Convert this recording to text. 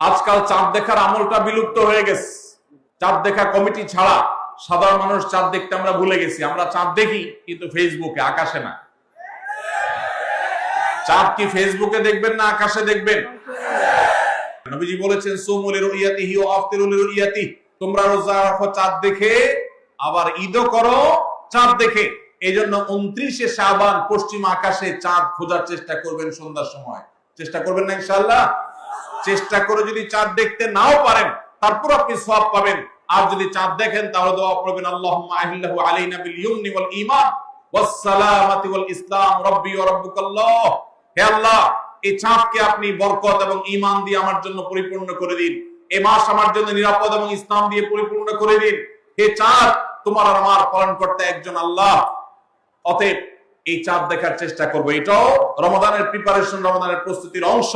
আজকাল চাঁদ দেখার আমলটা বিলুপ্ত হয়ে গেছে। চাঁদ দেখা কমিটি ছাড়া সাধারণ মানুষ চাঁদ দেখতে আমরা ভুলে গেছি। আমরা চাঁদ দেখি কিন্তু ফেসবুকে, আকাশে না। চাঁদ কি ফেসবুকে দেখবেন না আকাশে দেখবেন? নবীজি বলেছেন সুমু লিরুইয়াতিহি ওয়া আফতিরু লিরুইয়াতিহি, তোমরা রোজা রাখো চাঁদ দেখে, আবার ঈদও করো চাঁদ দেখে। এইজন্য 29শে শাবান পশ্চিম আকাশে চাঁদ খোঁজার চেষ্টা করবেন সন্ধ্যার সময়। চেষ্টা করবেন না ইনশাআল্লাহ? চেষ্টা করে যদি চাঁদ দেখতে নাও পারেন তারপর আপনি সওয়াব পাবেন। আর যদি চাঁদ দেখেন তাহলে দোয়া করবেন আল্লাহুম্মা আহিল্লাহু আলাইনা বিল ইয়ুমনি ওয়াল ঈমান ওয়াস সালামাতি ওয়াল ইসলাম রাব্বি ওয়া রাব্বুকাল্লাহ। হে আল্লাহ, এই চাঁদকে আপনি বরকত এবং ঈমান দিয়ে আমার জন্য পরিপূর্ণ করে দিন। এই মাস আমার জন্য নিরাপদ এবং ইসলাম দিয়ে পরিপূর্ণ করে দিন। হে চাঁদ, তোমার আর আমার পালনকর্তা একজন আল্লাহ। অতএব এই চাঁদ দেখার চেষ্টা করব। এটাও রমাদানের প্রিপারেশন, রমাদানের প্রস্তুতির অংশ।